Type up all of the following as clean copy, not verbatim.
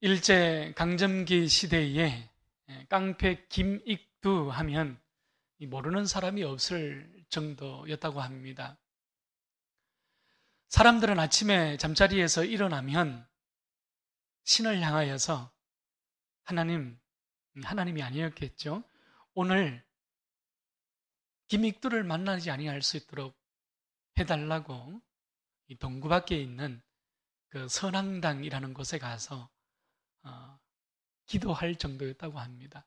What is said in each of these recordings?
일제 강점기 시대에 깡패 김익두 하면 모르는 사람이 없을 정도였다고 합니다. 사람들은 아침에 잠자리에서 일어나면 신을 향하여서 하나님이 아니었겠죠. 오늘 김익두를 만나지 아니할 수 있도록 해달라고 이 동구 밖에 있는 그 선앙당이라는 곳에 가서 기도할 정도였다고 합니다.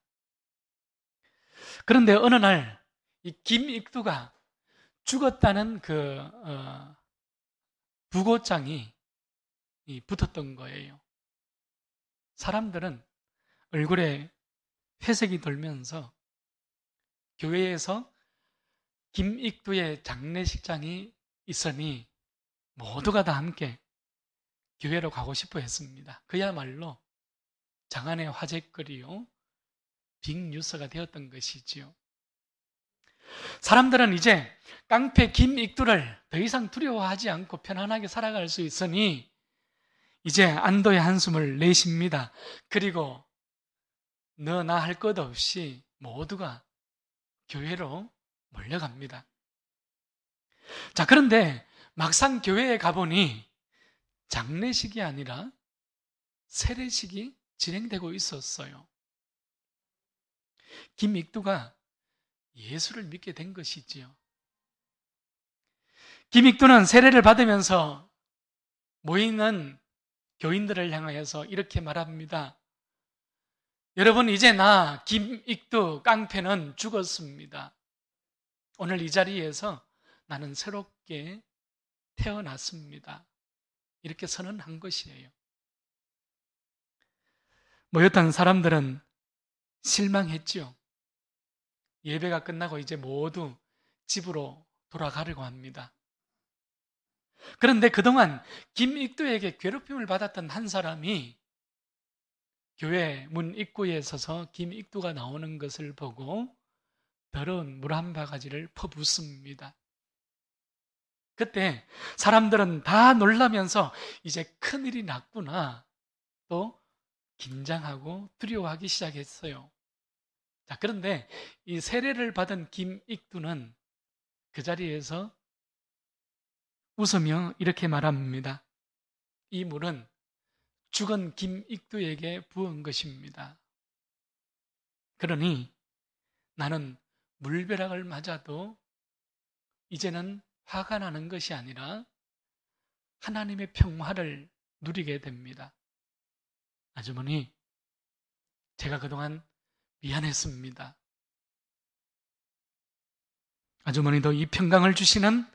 그런데 어느 날 이 김익두가 죽었다는 그 부고장이 붙었던 거예요. 사람들은 얼굴에 회색이 돌면서 교회에서 김익두의 장례식장이 있으니 모두가 다 함께 교회로 가고 싶어 했습니다. 그야말로 장안의 화제거리요, 빅뉴스가 되었던 것이지요. 사람들은 이제 깡패 김익두를 더 이상 두려워하지 않고 편안하게 살아갈 수 있으니 이제 안도의 한숨을 내쉽니다. 그리고 너 나 할 것 없이 모두가 교회로 몰려갑니다. 자, 그런데 막상 교회에 가보니 장례식이 아니라 세례식이 진행되고 있었어요. 김익두가 예수를 믿게 된 것이지요. 김익두는 세례를 받으면서 모이는 교인들을 향하여서 이렇게 말합니다. 여러분, 이제 나 김익두 깡패는 죽었습니다. 오늘 이 자리에서 나는 새롭게 태어났습니다. 이렇게 선언한 것이에요. 모였던 사람들은 실망했죠. 예배가 끝나고 이제 모두 집으로 돌아가려고 합니다. 그런데 그동안 김익두에게 괴롭힘을 받았던 한 사람이 교회 문 입구에 서서 김익두가 나오는 것을 보고 더러운 물 한 바가지를 퍼붓습니다. 그때 사람들은 다 놀라면서 이제 큰일이 났구나, 또 긴장하고 두려워하기 시작했어요. 자, 그런데 이 세례를 받은 김익두는 그 자리에서 웃으며 이렇게 말합니다. 이 물은 죽은 김익두에게 부은 것입니다. 그러니 나는 물벼락을 맞아도 이제는 화가 나는 것이 아니라 하나님의 평화를 누리게 됩니다. 아주머니, 제가 그동안 미안했습니다. 아주머니도 이 평강을 주시는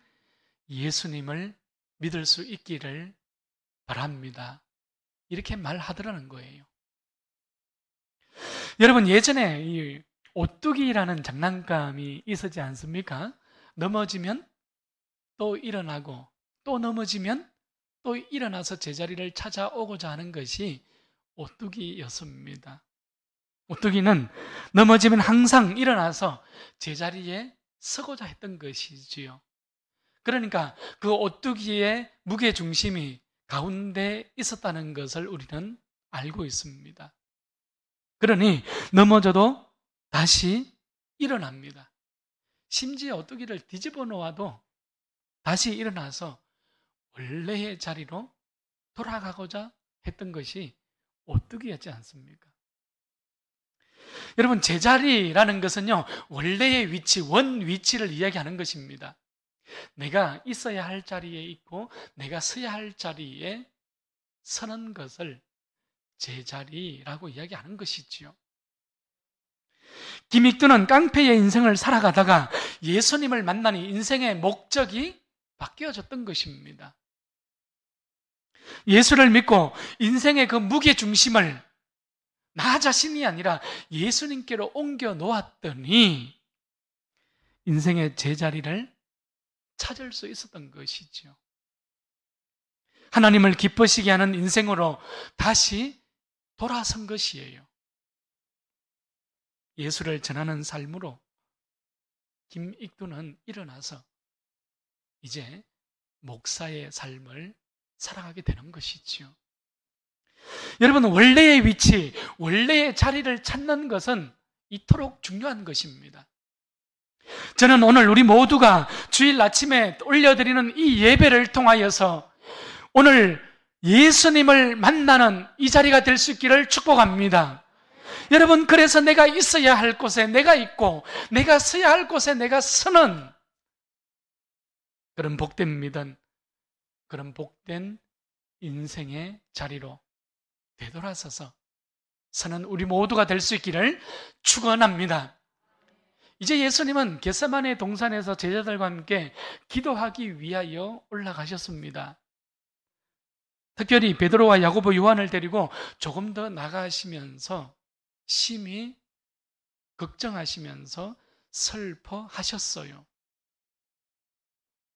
예수님을 믿을 수 있기를 바랍니다. 이렇게 말하더라는 거예요. 여러분, 예전에 이 오뚜기라는 장난감이 있었지 않습니까? 넘어지면 또 일어나고, 또 넘어지면 또 일어나서 제자리를 찾아오고자 하는 것이 오뚜기였습니다. 오뚜기는 넘어지면 항상 일어나서 제자리에 서고자 했던 것이지요. 그러니까 그 오뚜기의 무게중심이 가운데 있었다는 것을 우리는 알고 있습니다. 그러니 넘어져도 다시 일어납니다. 심지어 오뚜기를 뒤집어 놓아도 다시 일어나서 원래의 자리로 돌아가고자 했던 것이 오뚜기였지 않습니까? 여러분, 제자리라는 것은요, 원래의 위치, 원 위치를 이야기하는 것입니다. 내가 있어야 할 자리에 있고 내가 서야 할 자리에 서는 것을 제자리라고 이야기하는 것이지요. 김익두는 깡패의 인생을 살아가다가 예수님을 만나니 인생의 목적이 바뀌어졌던 것입니다. 예수를 믿고 인생의 그 무게중심을 나 자신이 아니라 예수님께로 옮겨 놓았더니 인생의 제자리를 찾을 수 있었던 것이죠. 하나님을 기쁘시게 하는 인생으로 다시 돌아선 것이에요. 예수를 전하는 삶으로 김익두는 일어나서 이제 목사의 삶을 살아가게 되는 것이지요. 여러분, 원래의 위치, 원래의 자리를 찾는 것은 이토록 중요한 것입니다. 저는 오늘 우리 모두가 주일 아침에 올려드리는 이 예배를 통하여서 오늘 예수님을 만나는 이 자리가 될 수 있기를 축복합니다. 여러분, 그래서 내가 있어야 할 곳에 내가 있고 내가 서야 할 곳에 내가 서는 그런 복된 믿음, 그런 복된 인생의 자리로 되돌아서서 서는 우리 모두가 될 수 있기를 축원합니다. 이제 예수님은 겟세마네 동산에서 제자들과 함께 기도하기 위하여 올라가셨습니다. 특별히 베드로와 야고보, 요한을 데리고 조금 더 나가시면서 심히 걱정하시면서 슬퍼하셨어요.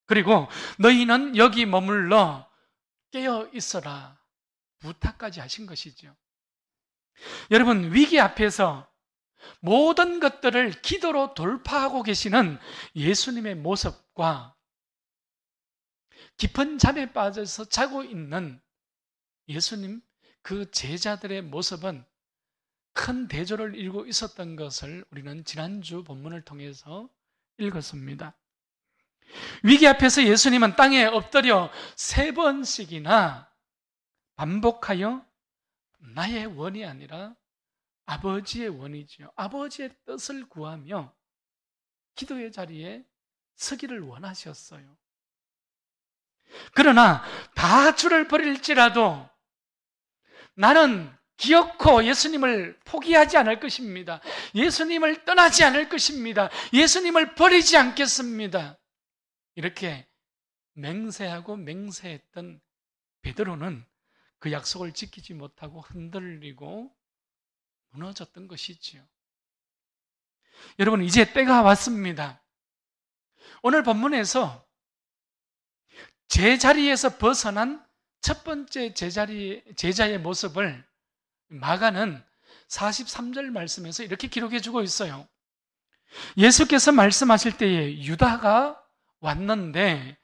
그리고 너희는 여기 머물러 깨어 있어라 부탁까지 하신 것이죠. 여러분, 위기 앞에서 모든 것들을 기도로 돌파하고 계시는 예수님의 모습과 깊은 잠에 빠져서 자고 있는 예수님 그 제자들의 모습은 큰 대조를 이루고 있었던 것을 우리는 지난주 본문을 통해서 읽었습니다. 위기 앞에서 예수님은 땅에 엎드려 3번씩이나 반복하여 나의 원이 아니라 아버지의 원이지요, 아버지의 뜻을 구하며 기도의 자리에 서기를 원하셨어요. 그러나 다 주를 버릴지라도 나는 기어코 예수님을 포기하지 않을 것입니다. 예수님을 떠나지 않을 것입니다. 예수님을 버리지 않겠습니다. 이렇게 맹세하고 맹세했던 베드로는 그 약속을 지키지 못하고 흔들리고 무너졌던 것이지요. 여러분, 이제 때가 왔습니다. 오늘 본문에서 제자리에서 벗어난 첫 번째 제자의 모습을 마가는 43절 말씀에서 이렇게 기록해 주고 있어요. 예수께서 말씀하실 때에 유다가 왔는데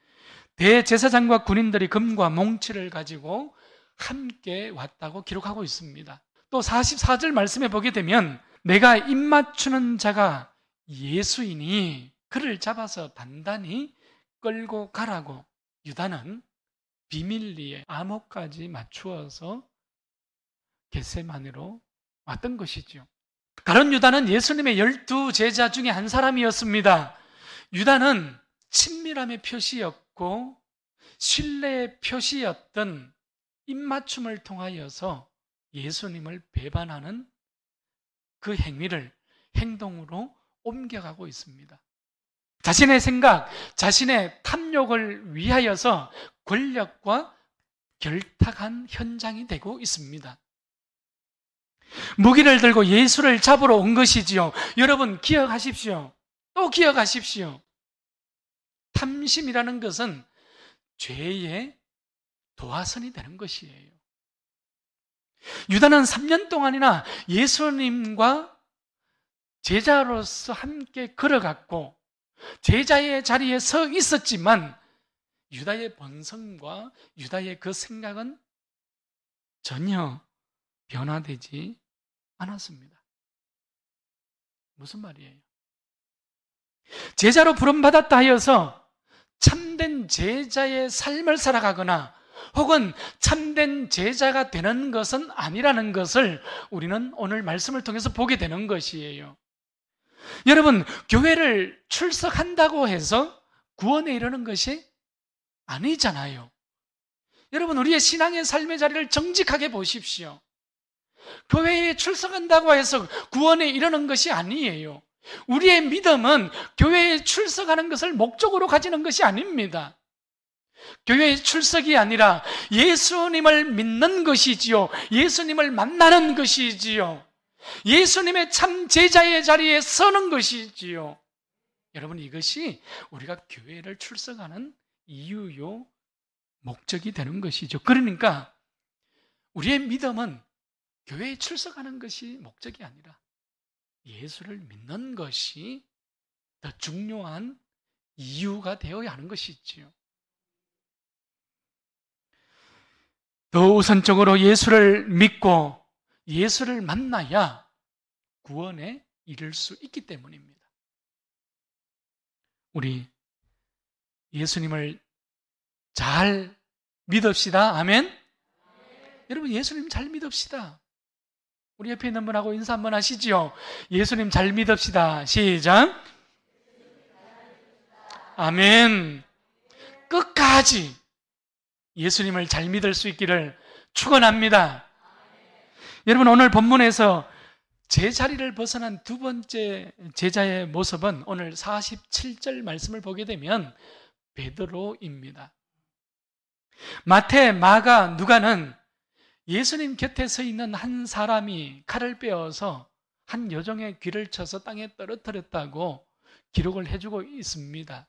대제사장과 군인들이 금과 몽치를 가지고 함께 왔다고 기록하고 있습니다. 또 44절 말씀에 보게 되면 내가 입맞추는 자가 예수이니 그를 잡아서 단단히 끌고 가라고 유다는 비밀리에 암호까지 맞추어서 겟세마네로 왔던 것이죠. 가룟 유다는 예수님의 12제자 중에 한 사람이었습니다. 유다는 친밀함의 표시였고 신뢰의 표시였던 입맞춤을 통하여서 예수님을 배반하는 그 행동으로 옮겨가고 있습니다. 자신의 생각, 자신의 탐욕을 위하여서 권력과 결탁한 현장이 되고 있습니다. 무기를 들고 예수를 잡으러 온 것이지요. 여러분, 기억하십시오. 또 기억하십시오. 탐심이라는 것은 죄의 도화선이 되는 것이에요. 유다는 3년 동안이나 예수님과 제자로서 함께 걸어갔고 제자의 자리에 서 있었지만 유다의 본성과 유다의 그 생각은 전혀 변화되지 않았습니다. 무슨 말이에요? 제자로 부름받았다 하여서 참된 제자의 삶을 살아가거나 혹은 참된 제자가 되는 것은 아니라는 것을 우리는 오늘 말씀을 통해서 보게 되는 것이에요. 여러분, 교회를 출석한다고 해서 구원에 이르는 것이 아니잖아요. 여러분, 우리의 신앙의 삶의 자리를 정직하게 보십시오. 교회에 출석한다고 해서 구원에 이르는 것이 아니에요. 우리의 믿음은 교회에 출석하는 것을 목적으로 가지는 것이 아닙니다. 교회의 출석이 아니라 예수님을 믿는 것이지요. 예수님을 만나는 것이지요. 예수님의 참 제자의 자리에 서는 것이지요. 여러분, 이것이 우리가 교회를 출석하는 이유요, 목적이 되는 것이죠. 그러니까 우리의 믿음은 교회에 출석하는 것이 목적이 아니라 예수를 믿는 것이 더 중요한 이유가 되어야 하는 것이지요. 더 또 우선적으로 예수를 믿고 예수를 만나야 구원에 이를 수 있기 때문입니다. 우리 예수님을 잘 믿읍시다. 아멘? 여러분, 예수님 잘 믿읍시다. 우리 옆에 있는 분하고 인사 한번 하시지요. 예수님 잘 믿읍시다. 시작. 아멘. 끝까지 예수님을 잘 믿을 수 있기를 축원합니다. 여러분, 오늘 본문에서 제자리를 벗어난 두 번째 제자의 모습은 오늘 47절 말씀을 보게 되면 베드로입니다. 마태, 마가, 누가는 예수님 곁에 서 있는 한 사람이 칼을 빼어서 한 여종의 귀를 쳐서 땅에 떨어뜨렸다고 기록을 해주고 있습니다.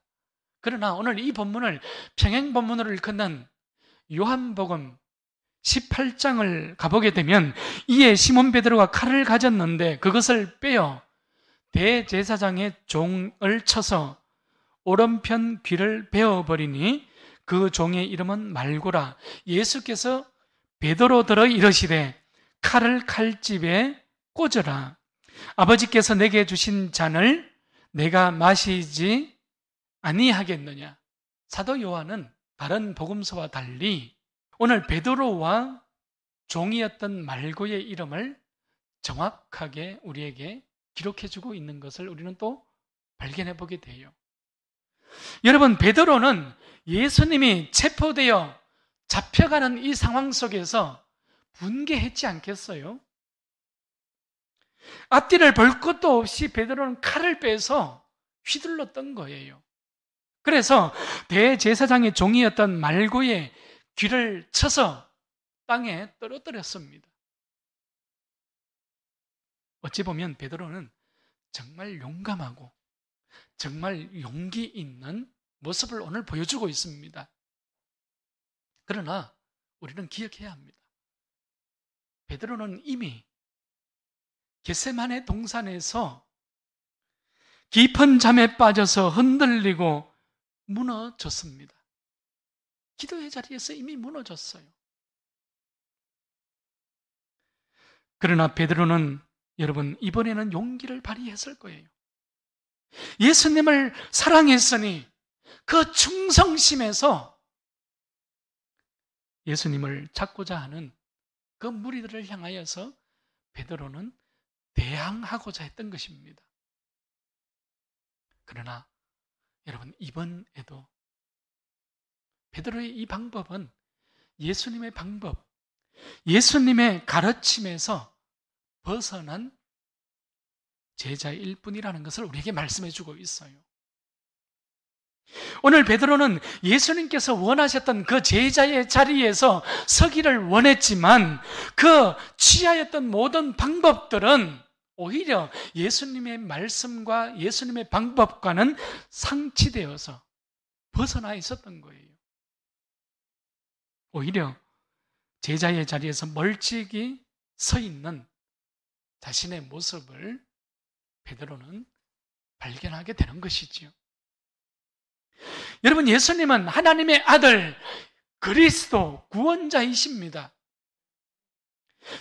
그러나 오늘 이 본문을 평행 본문으로 일컫는 요한복음 18장을 가보게 되면 이에 시몬 베드로가 칼을 가졌는데 그것을 빼어 대제사장의 종을 쳐서 오른편 귀를 베어버리니 그 종의 이름은 말고라. 예수께서 베드로더러 이르시되 칼을 칼집에 꽂으라. 아버지께서 내게 주신 잔을 내가 마시지 아니하겠느냐. 사도 요한은 다른 복음서와 달리 오늘 베드로와 종이었던 말고의 이름을 정확하게 우리에게 기록해주고 있는 것을 우리는 또 발견해 보게 돼요. 여러분, 베드로는 예수님이 체포되어 잡혀가는 이 상황 속에서 분개했지 않겠어요? 앞뒤를 볼 것도 없이 베드로는 칼을 빼서 휘둘렀던 거예요. 그래서 대제사장의 종이었던 말고의 귀를 쳐서 땅에 떨어뜨렸습니다. 어찌 보면 베드로는 정말 용감하고 정말 용기 있는 모습을 오늘 보여주고 있습니다. 그러나 우리는 기억해야 합니다. 베드로는 이미 겟세마네 동산에서 깊은 잠에 빠져서 흔들리고 무너졌습니다. 기도의 자리에서 이미 무너졌어요. 그러나 베드로는 여러분 이번에는 용기를 발휘했을 거예요. 예수님을 사랑했으니 그 충성심에서 예수님을 찾고자 하는 그 무리들을 향하여서 베드로는 대항하고자 했던 것입니다. 그러나 여러분 이번에도 베드로의 이 방법은 예수님의 방법, 예수님의 가르침에서 벗어난 제자일 뿐이라는 것을 우리에게 말씀해 주고 있어요. 오늘 베드로는 예수님께서 원하셨던 그 제자의 자리에서 서기를 원했지만 그 취하였던 모든 방법들은 오히려 예수님의 말씀과 예수님의 방법과는 상치되어서 벗어나 있었던 거예요. 오히려 제자의 자리에서 멀찍이 서 있는 자신의 모습을 베드로는 발견하게 되는 것이지요. 여러분, 예수님은 하나님의 아들 그리스도 구원자이십니다.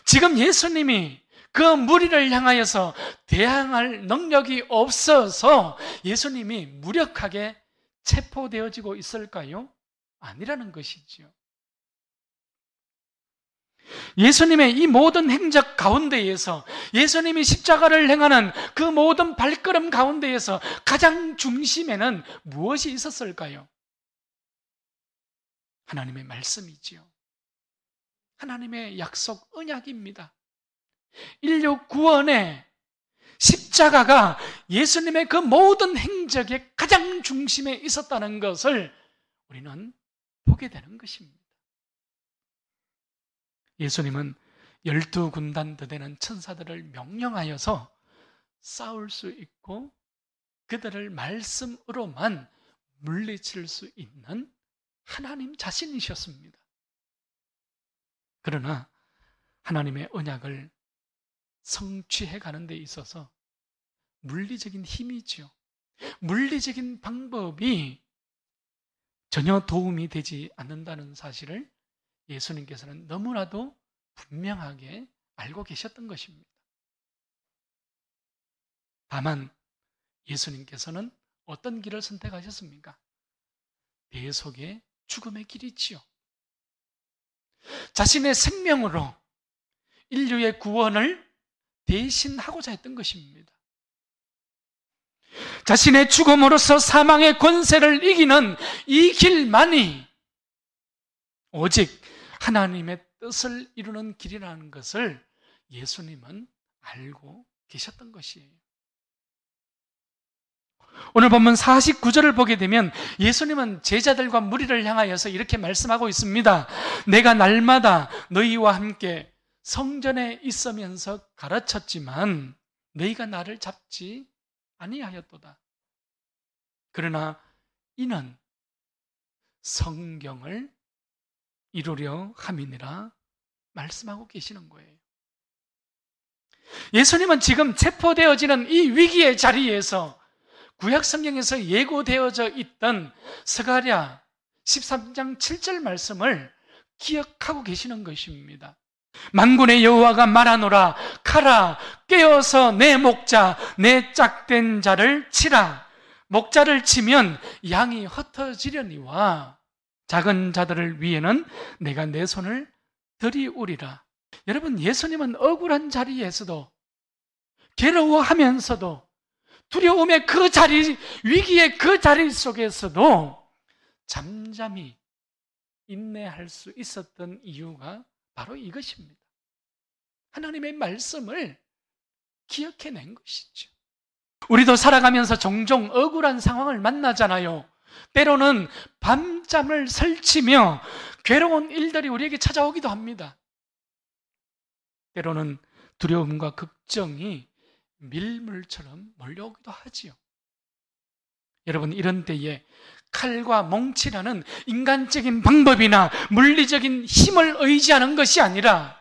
지금 예수님이 그 무리를 향하여서 대항할 능력이 없어서 예수님이 무력하게 체포되어지고 있을까요? 아니라는 것이지요. 예수님의 이 모든 행적 가운데에서 예수님이 십자가를 행하는 그 모든 발걸음 가운데에서 가장 중심에는 무엇이 있었을까요? 하나님의 말씀이지요. 하나님의 약속 언약입니다. 인류 구원의 십자가가 예수님의 그 모든 행적의 가장 중심에 있었다는 것을 우리는 보게 되는 것입니다. 예수님은 12군단도 되는 천사들을 명령하여서 싸울 수 있고 그들을 말씀으로만 물리칠 수 있는 하나님 자신이셨습니다. 그러나 하나님의 언약을 성취해 가는 데 있어서 물리적인 힘이지요. 물리적인 방법이 전혀 도움이 되지 않는다는 사실을 예수님께서는 너무나도 분명하게 알고 계셨던 것입니다. 다만 예수님께서는 어떤 길을 선택하셨습니까? 대속의 죽음의 길이지요. 자신의 생명으로 인류의 구원을 대신하고자 했던 것입니다. 자신의 죽음으로써 사망의 권세를 이기는 이 길만이 오직 하나님의 뜻을 이루는 길이라는 것을 예수님은 알고 계셨던 것이에요. 오늘 본문 49절을 보게 되면 예수님은 제자들과 무리를 향하여서 이렇게 말씀하고 있습니다. 내가 날마다 너희와 함께 성전에 있으면서 가르쳤지만 너희가 나를 잡지 아니하였도다. 그러나 이는 성경을 이루려 함이니라 말씀하고 계시는 거예요. 예수님은 지금 체포되어지는 이 위기의 자리에서 구약 성경에서 예고되어져 있던 스가랴 13장 7절 말씀을 기억하고 계시는 것입니다. 만군의 여호와가 말하노라. 가라, 깨어서 내 목자, 내 짝된 자를 치라. 목자를 치면 양이 흩어지려니와 작은 자들을 위해는 내가 내 손을 들이우리라. 여러분, 예수님은 억울한 자리에서도, 괴로워하면서도, 두려움의 그 자리, 위기의 그 자리 속에서도 잠잠히 인내할 수 있었던 이유가 바로 이것입니다. 하나님의 말씀을 기억해낸 것이죠. 우리도 살아가면서 종종 억울한 상황을 만나잖아요. 때로는 밤잠을 설치며 괴로운 일들이 우리에게 찾아오기도 합니다. 때로는 두려움과 걱정이 밀물처럼 몰려오기도 하지요. 여러분, 이런 때에 칼과 몽치라는 인간적인 방법이나 물리적인 힘을 의지하는 것이 아니라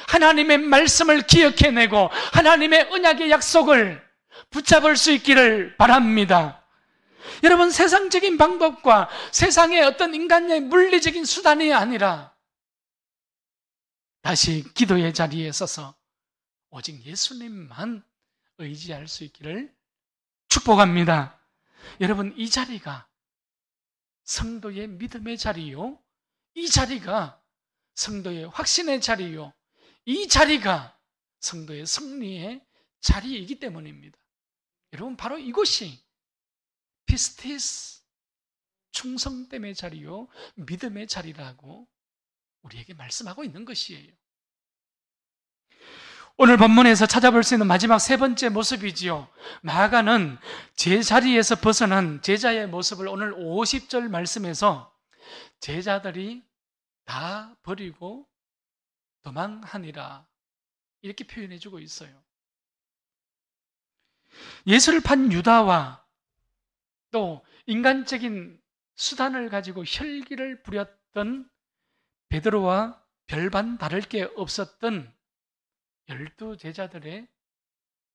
하나님의 말씀을 기억해내고 하나님의 언약의 약속을 붙잡을 수 있기를 바랍니다. 여러분, 세상적인 방법과 세상의 어떤 인간의 물리적인 수단이 아니라 다시 기도의 자리에 서서 오직 예수님만 의지할 수 있기를 축복합니다. 여러분, 이 자리가 성도의 믿음의 자리요, 이 자리가 성도의 확신의 자리요, 이 자리가 성도의 승리의 자리이기 때문입니다. 여러분, 바로 이곳이 피스티스, 충성됨의 자리요, 믿음의 자리라고 우리에게 말씀하고 있는 것이에요. 오늘 본문에서 찾아볼 수 있는 마지막 세 번째 모습이지요. 마가는 제자리에서 벗어난 제자의 모습을 오늘 50절 말씀에서 제자들이 다 버리고 도망하니라 이렇게 표현해 주고 있어요. 예수를 판 유다와 또 인간적인 수단을 가지고 혈기를 부렸던 베드로와 별반 다를 게 없었던 12 제자들의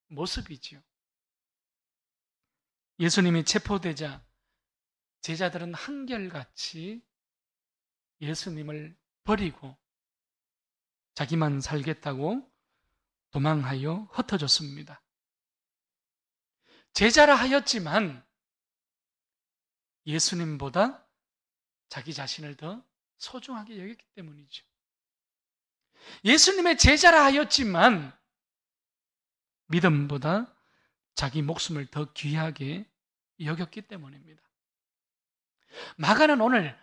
모습이지요. 예수님이 체포되자 제자들은 한결같이 예수님을 버리고 자기만 살겠다고 도망하여 흩어졌습니다. 제자라 하였지만 예수님보다 자기 자신을 더 소중하게 여겼기 때문이죠. 예수님의 제자라 하였지만 믿음보다 자기 목숨을 더 귀하게 여겼기 때문입니다. 마가는 오늘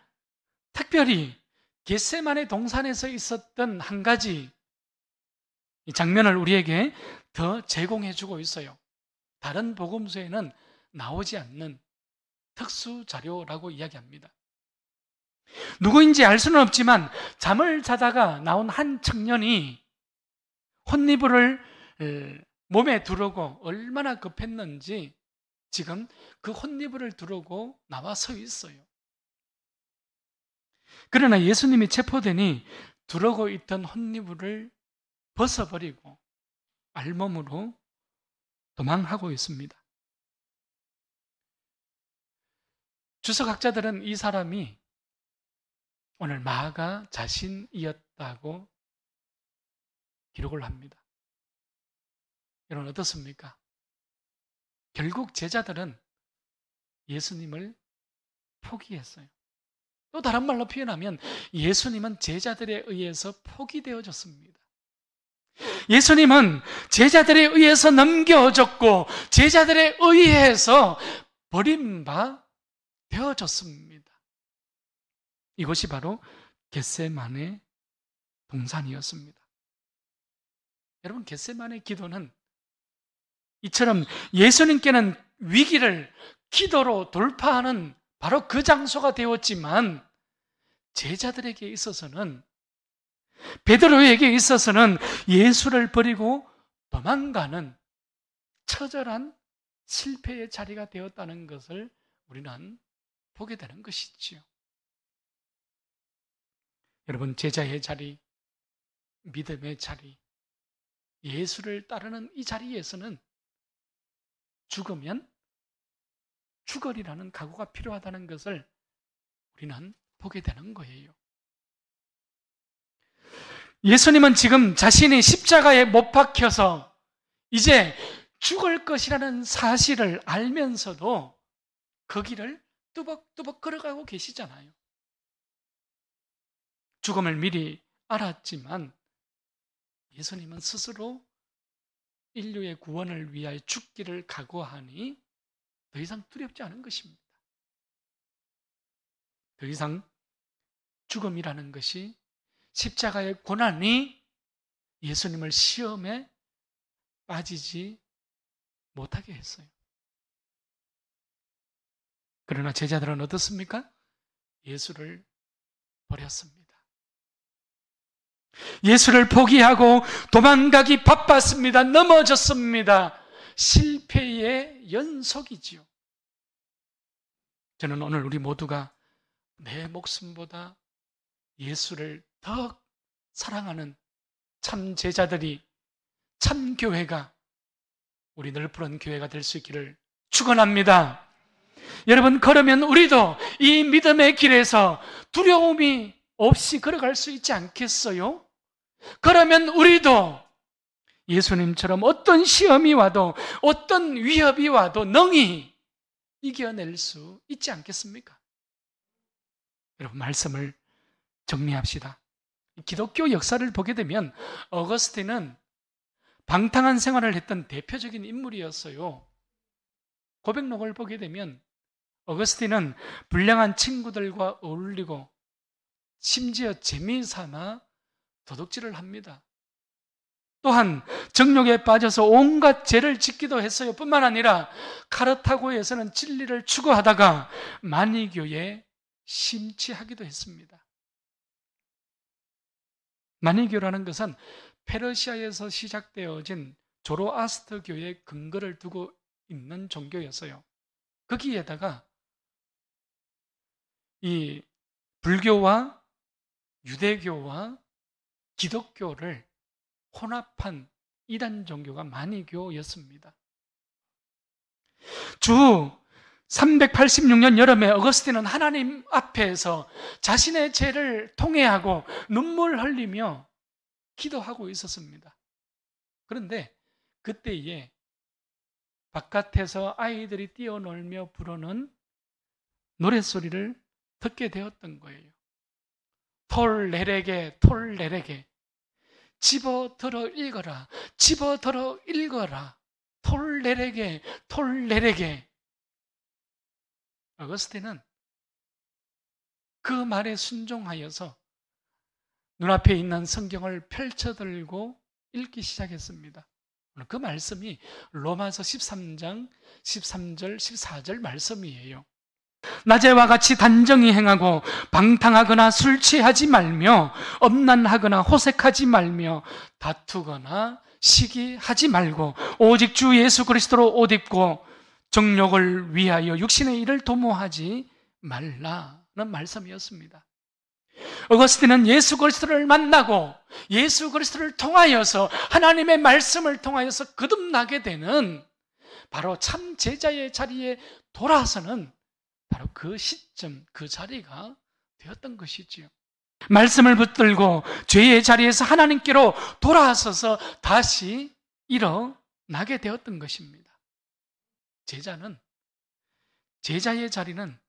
특별히 겟세마네 동산에서 있었던 한 가지 이 장면을 우리에게 더 제공해 주고 있어요. 다른 복음서에는 나오지 않는 특수 자료라고 이야기합니다. 누구인지 알 수는 없지만 잠을 자다가 나온 한 청년이 혼니부를 몸에 두르고 얼마나 급했는지 지금 그 혼니부를 두르고 나와 서 있어요. 그러나 예수님이 체포되니 두르고 있던 혼니부를 벗어버리고 알몸으로 도망하고 있습니다. 주석학자들은 이 사람이 오늘 마가 자신이었다고 기록을 합니다. 여러분 어떻습니까? 결국 제자들은 예수님을 포기했어요. 또 다른 말로 표현하면 예수님은 제자들에 의해서 포기되어졌습니다. 예수님은 제자들에 의해서 넘겨졌고 제자들에 의해서 버림바 되어졌습니다. 이것이 바로 겟세마네 동산이었습니다. 여러분, 겟세마네 기도는 이처럼 예수님께는 위기를 기도로 돌파하는 바로 그 장소가 되었지만 제자들에게 있어서는, 베드로에게 있어서는 예수를 버리고 도망가는 처절한 실패의 자리가 되었다는 것을 우리는 보게 되는 것이지요. 여러분, 제자의 자리, 믿음의 자리, 예수를 따르는 이 자리에서는 죽으면 죽으리라는 각오가 필요하다는 것을 우리는 보게 되는 거예요. 예수님은 지금 자신이 십자가에 못 박혀서 이제 죽을 것이라는 사실을 알면서도 그 길을 뚜벅뚜벅 걸어가고 계시잖아요. 죽음을 미리 알았지만 예수님은 스스로 인류의 구원을 위하여 죽기를 각오하니 더 이상 두렵지 않은 것입니다. 더 이상 죽음이라는 것이, 십자가의 고난이 예수님을 시험에 빠지지 못하게 했어요. 그러나 제자들은 어떻습니까? 예수를 버렸습니다. 예수를 포기하고 도망가기 바빴습니다. 넘어졌습니다. 실패의 연속이지요. 저는 오늘 우리 모두가 내 목숨보다 예수를 더 사랑하는 참 제자들이, 참 교회가, 우리 늘푸른 교회가 될 수 있기를 축원합니다. 여러분, 그러면 우리도 이 믿음의 길에서 두려움이 없이 걸어갈 수 있지 않겠어요? 그러면 우리도 예수님처럼 어떤 시험이 와도, 어떤 위협이 와도 능히 이겨낼 수 있지 않겠습니까? 여러분, 말씀을 정리합시다. 기독교 역사를 보게 되면 어거스틴은 방탕한 생활을 했던 대표적인 인물이었어요. 고백록을 보게 되면 어거스틴은 불량한 친구들과 어울리고 심지어 재미삼아 도둑질을 합니다. 또한 정욕에 빠져서 온갖 죄를 짓기도 했어요. 뿐만 아니라 카르타고에서는 진리를 추구하다가 마니교에 심취하기도 했습니다. 마니교라는 것은 페르시아에서 시작되어진 조로아스터교의 근거를 두고 있는 종교였어요. 거기에다가 이 불교와 유대교와 기독교를 혼합한 이단 종교가 마니교였습니다. 주 386년 여름에 어거스틴은 하나님 앞에서 자신의 죄를 통회하고 눈물 흘리며 기도하고 있었습니다. 그런데 그때에 바깥에서 아이들이 뛰어놀며 부르는 노랫소리를 듣게 되었던 거예요. 톨레레게 톨레레게, 집어들어 읽어라, 집어들어 읽어라, 톨레레게 톨레레게. 어거스틴은 그 말에 순종하여서 눈앞에 있는 성경을 펼쳐들고 읽기 시작했습니다. 그 말씀이 로마서 13장 13절 14절 말씀이에요. 낮에와 같이 단정히 행하고 방탕하거나 술 취하지 말며 엄난하거나 호색하지 말며 다투거나 시기하지 말고 오직 주 예수 그리스도로 옷 입고 정욕을 위하여 육신의 일을 도모하지 말라는 말씀이었습니다. 어거스틴은 예수 그리스도를 만나고 예수 그리스도를 통하여서 하나님의 말씀을 통하여서 거듭나게 되는 바로 참 제자의 자리에 돌아서는 바로 그 시점, 그 자리가 되었던 것이지요. 말씀을 붙들고 죄의 자리에서 하나님께로 돌아서서 다시 일어나게 되었던 것입니다. 제자의 자리는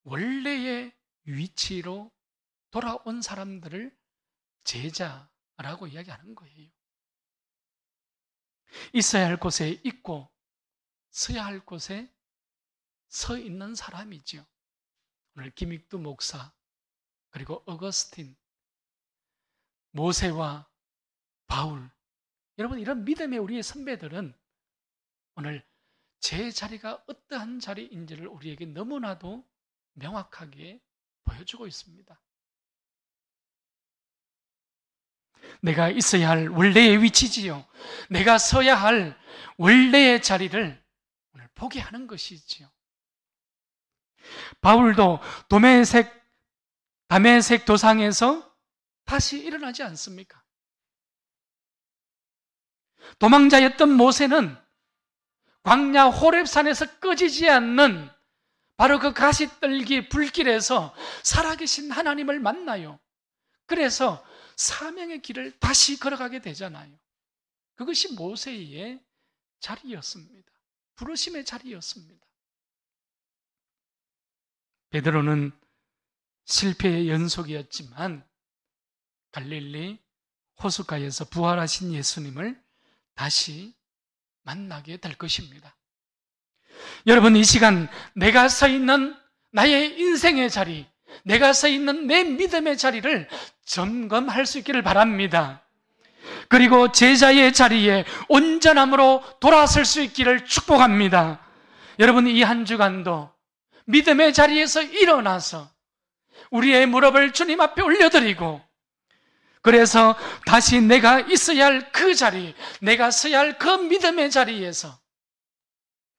원래의 위치로 돌아온 사람들을 제자라고 이야기하는 거예요. 있어야 할 곳에 있고 서야 할 곳에 서 있는 사람이지요. 오늘 김익두 목사, 그리고 어거스틴, 모세와 바울, 여러분 이런 믿음의 우리의 선배들은 오늘 제 자리가 어떠한 자리인지를 우리에게 너무나도 명확하게 보여주고 있습니다. 내가 있어야 할 원래의 위치지요. 내가 서야 할 원래의 자리를 오늘 보게 하는 것이지요. 바울도 다메섹 도상에서 다시 일어나지 않습니까? 도망자였던 모세는 광야 호렙산에서 꺼지지 않는 바로 그 가시떨기 불길에서 살아계신 하나님을 만나요. 그래서 사명의 길을 다시 걸어가게 되잖아요. 그것이 모세의 자리였습니다. 부르심의 자리였습니다. 베드로는 실패의 연속이었지만 갈릴리 호숫가에서 부활하신 예수님을 다시 만나게 될 것입니다. 여러분, 이 시간 내가 서 있는 나의 인생의 자리, 내가 서 있는 내 믿음의 자리를 점검할 수 있기를 바랍니다. 그리고 제자의 자리에 온전함으로 돌아설 수 있기를 축복합니다. 여러분, 이 한 주간도 믿음의 자리에서 일어나서 우리의 무릎을 주님 앞에 올려드리고, 그래서 다시 내가 있어야 할 그 자리, 내가 서야 할 그 믿음의 자리에서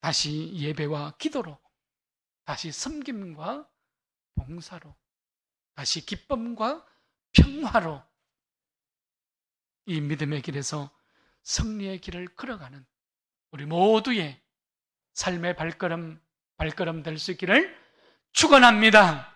다시 예배와 기도로, 다시 섬김과 봉사로, 다시 기쁨과 평화로 이 믿음의 길에서 승리의 길을 걸어가는 우리 모두의 삶의 발걸음 될 수 있기를 축원합니다.